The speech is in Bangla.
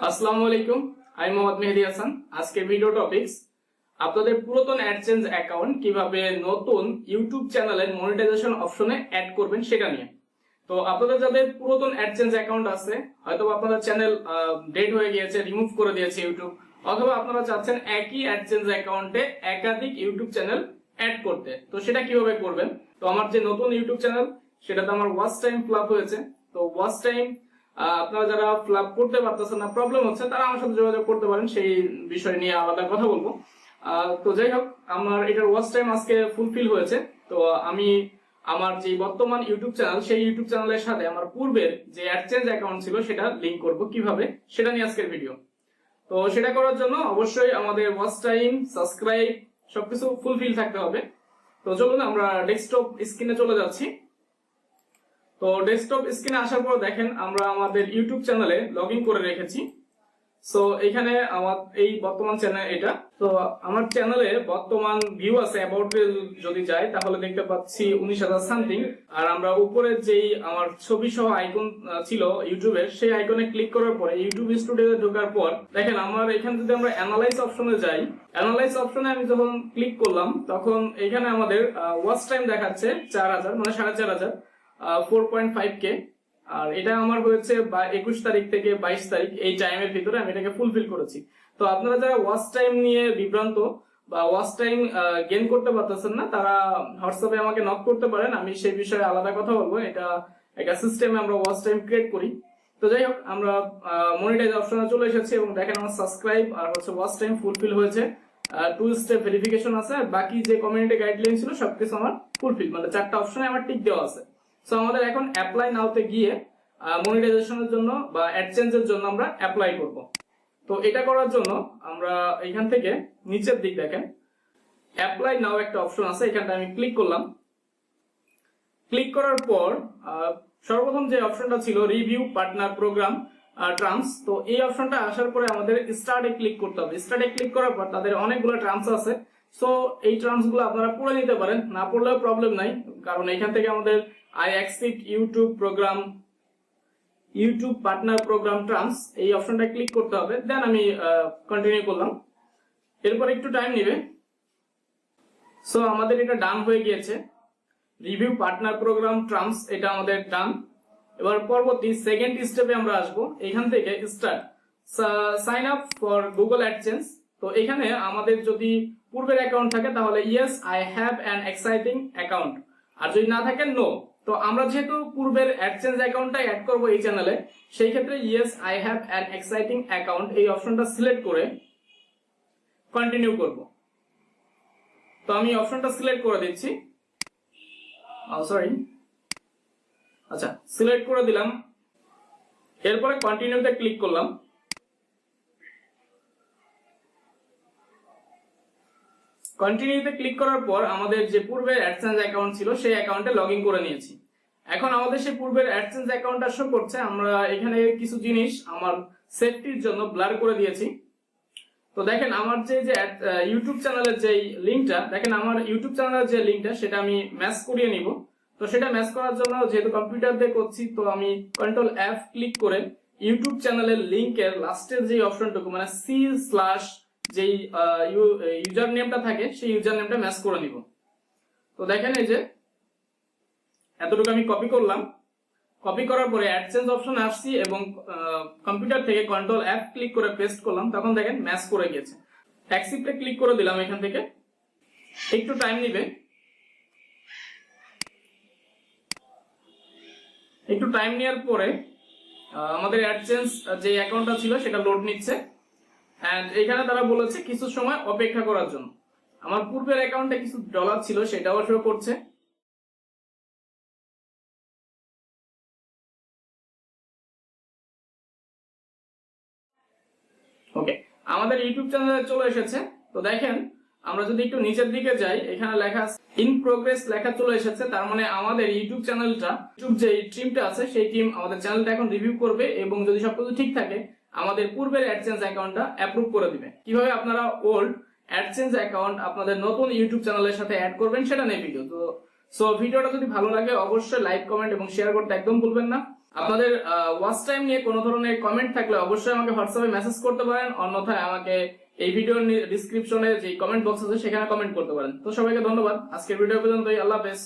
আসসালামু আলাইকুম, আমি মোহাম্মদ মেহেদি হাসান। আজকের ভিডিও টপিকস আপনাদের পুরাতন অ্যাডসেন্স অ্যাকাউন্ট কিভাবে নতুন ইউটিউব চ্যানেলের মনিটাইজেশন অপশনে অ্যাড করবেন সেটা নিয়ে। তো আপনাদের যাদের পুরাতন অ্যাডসেন্স অ্যাকাউন্ট আছে, হয়তো আপনাদের চ্যানেল ডেড হয়ে গিয়েছে, রিমুভ করে দিয়েছে ইউটিউব, অথবা আপনারা চাচ্ছেন একই অ্যাডসেন্স অ্যাকাউন্টে একাধিক ইউটিউব চ্যানেল অ্যাড করতে, তো সেটা কিভাবে করবেন। তো আমার যে নতুন ইউটিউব চ্যানেল সেটাতে আমার ওয়াচ টাইম ফ্লাপ হয়েছে। তো ওয়াচ টাইম আপনারা যারা ফ্লাপ করতে পারতেছেন না, প্রবলেম হচ্ছে, তারা আমার সাথে যোগাযোগ করতে পারেন, সেই বিষয় নিয়ে আলাদা কথা বলবো। তো যাই হোক, আমার এটার ওয়াচ টাইম আজকে ফুলফিল হয়েছে। তো আমি আমার যে বর্তমান ইউটিউব চ্যানেল, সেই ইউটিউব চ্যানেলের সাথে আমার পূর্বের যে অ্যাডসেন্স অ্যাকাউন্ট ছিল সেটা লিংক করব কিভাবে, সেটা নিয়ে আজকের ভিডিও। তো সেটা করার জন্য অবশ্যই আমাদের ওয়াচ টাইম, সাবস্ক্রাইব সবকিছু ফুলফিল থাকতে হবে। তো চলুন আমরা ডেস্কটপ স্ক্রিনে চলে যাচ্ছি। তো ডেস্কটপ স্ক্রিনে আসার পর দেখেন আমরা আমাদের ইউটিউব চ্যানেলে লগ ইন করে রেখেছি। সো এখানে আমার এই বর্তমান চ্যানেল এটা। তো আমার চ্যানেলে বর্তমান ভিউ আছে, অ্যাবাউট যদি যাই তাহলে দেখতে পাচ্ছি 19,000 সামথিং। আর আমরা উপরে যেই আমার ছবি সহ আইকন ছিল ইউটিউবের, সেই আইকনে ক্লিক করার পরে ইউটিউব স্টুডিওতে ঢোকার পর দেখেন আমার এখানে যদি আমরা অ্যানালাইজ অপশনে যাই, অ্যানালাইজ অপশনে আমি যখন ক্লিক করলাম তখন এখানে আমাদের ওয়াচ টাইম দেখাচ্ছে 4,000, মানে 4,500, 4.5K। আর এটা আমার হয়েছে 21 তারিখ থেকে 22 তারিখ, এই টাইমের ভিতরে আমি এটাকে ফুলফিল করেছি। তো আপনারা যারা ওয়াচ টাইম নিয়ে বিভ্রান্ত বা ওয়াচ টাইম গেইন করতে পারতেছেন না, তারা হোয়াটসঅ্যাপে আমাকে নক করতে পারেন, আমি সেই বিষয়ে আলাদা কথা বলবো। এটা একটা সিস্টেমে আমরা ওয়াচ টাইম ক্রিয়েট করি। তো যাই হোক, আমরা মনিটাইজ অপশনে চলে এসেছি এবং দেখেন আমার সাবস্ক্রাইব আর ওয়াচ টাইম ফুলফিল হয়েছে। 2 স্টেপ ভেরিফিকেশন আছে, আর বাকি যে কমিউনিটি গাইডলাইন ছিল সবকিছু আমার ফুলফিল, মানে 4টা অপশনে আমার টিক দেওয়া আছে। সো আমাদের এখন অ্যাপ্লাই নাওতে গিয়ে মনিটাইজেশনের জন্য বা অ্যাডসেন্সের জন্য আমরা অ্যাপ্লাই করব। তো এটা করার জন্য আমরা এখান থেকে নিচের দিক দেখেন অ্যাপ্লাই নাও একটা অপশন আছে, এখানটা আমি ক্লিক করলাম। ক্লিক করার পর সর্বপ্রথম যে অপশনটা ছিল রিভিউ পার্টনার প্রোগ্রাম টার্মস, তো এই অপশনটা আসার পরে আমাদের স্টার্টে ক্লিক করতে হবে। স্টার্টে ক্লিক করার পর তাদের অনেকগুলো টার্মস আছে। সো এই টার্মস গুলো আপনারা পড়ে নিতে পারেন, না পড়লেও প্রবলেম নাই, কারণ এখান থেকে আমাদের I accept YouTube partner program terms, এই অপশনটা ক্লিক করতে হবে। দেন আমি কন্টিনিউ করলাম। এরপর একটু টাইম নেবে। সো আমাদের এটা ডান হয়ে গিয়েছে। রিভিউ পার্টনার প্রোগ্রাম টার্মস এটা আমাদের ডান। এবার পরবর্তী সেকেন্ড স্টেপে আমরা আসবো। এখান থেকে start sign up for Google AdSense. তো এখানে আমাদের যদি পূর্বের অ্যাকাউন্ট থাকে তাহলে yes I have an existing account, আর যদি না থাকে নো। তো আমরা যেহেতু পূর্বের অ্যাডসেন্স অ্যাকাউন্টটা অ্যাড করবো এই চ্যানেলে, সেই ক্ষেত্রে yes I have an existing account এই অপশনটা সিলেক্ট করে কন্টিনিউ করব। তো আমি অপশনটা সিলেক্ট করে দিচ্ছি, আচ্ছা সিলেক্ট করে দিলাম। এরপরে কন্টিনিউতে ক্লিক করলাম। কন্টিনিউতে ক্লিক করার পর আমাদের যে পূর্বের অ্যাডসেন্স অ্যাকাউন্ট ছিল সেই অ্যাকাউন্টে লগ ইন করে নিয়েছি। এখন আমাদের সেই পূর্বের অ্যাডসেন্স অ্যাকাউন্টটা শো করছে। আমরা এখানে কিছু জিনিস আমার সেফটির জন্য ব্লার করে দিয়েছি। তো দেখেন আমার যে ইউটিউব চ্যানেলের যে লিঙ্কটা, দেখেন আমার ইউটিউব চ্যানেলের যে লিঙ্কটা সেটা আমি ম্যাচ করিয়ে নিব। তো সেটা ম্যাচ করার জন্য যেহেতু কম্পিউটার দিয়ে করছি, তো আমি কন্ট্রোল F ক্লিক করে ইউটিউব চ্যানেলের লিঙ্কের লাস্টের যে অপশনটুকু, মানে C/ যেই ইউজার নেমটা থাকে সেই ইউজার নেমটা ম্যাচ করে নিব। তো দেখেন এই যে এতটুকু আমি কপি করলাম। কপি করার পরে অ্যাডসেন্স অপশনে আসছি এবং কম্পিউটার থেকে কন্ট্রোল F ক্লিক করে পেস্ট করলাম, তখন দেখেন ম্যাচ করে গেছে। অ্যাকসেপ্টে ক্লিক করে দিলাম। এখান থেকে একটু টাইম নিবে। একটু টাইম নেওয়ার পরে আমাদের অ্যাডসেন্স যে অ্যাকাউন্টটা ছিল সেটা লোড নিচ্ছে। এন্ড এখানে তারা বলেছে কিছু সময় অপেক্ষা করার জন্য। আমার পূর্বের অ্যাকাউন্টে কিছু ডলার ছিল সেটাও শো করছে। ওকে, আমাদের ইউটিউব চ্যানেলে চলে এসেছে। তো দেখেন আমরা যদি একটু নিচের দিকে যাই, এখানে লেখা ইন প্রোগ্রেস লেখা চলে এসেছে। তার মানে আমাদের ইউটিউব চ্যানেলটা, ইউটিউব যে টিমটা আছে সেই টিম আমাদের চ্যানেলটা এখন রিভিউ করবে এবং যদি সবকিছু ঠিক থাকে আমাদের পূর্বের অ্যাডসেন্স অ্যাকাউন্টটা অ্যাপ্রুভ করে দিবে। কিভাবে আপনারা ওল্ড অ্যাডসেন্স অ্যাকাউন্ট আপনাদের নতুন ইউটিউব চ্যানেলের সাথে অ্যাড করবেন সেটা নিয়ে ভিডিও। তো সো ভিডিওটা যদি ভালো লাগে অবশ্যই লাইক, কমেন্ট এবং শেয়ার করতে একদম ভুলবেন না। আপনাদের ওয়াচ টাইম নিয়ে কোনো ধরনের কমেন্ট থাকলে অবশ্যই আমাকে হোয়াটসঅ্যাপে মেসেজ করতে পারেন, অন্যথায় আমাকে এই ভিডিওর ডিসক্রিপশনে যে কমেন্ট বক্স আছে সেখানে কমেন্ট করতে পারেন। তো সবাইকে ধন্যবাদ, আজকের ভিডিও পর্যন্তই, আল্লাহ হাফেজ।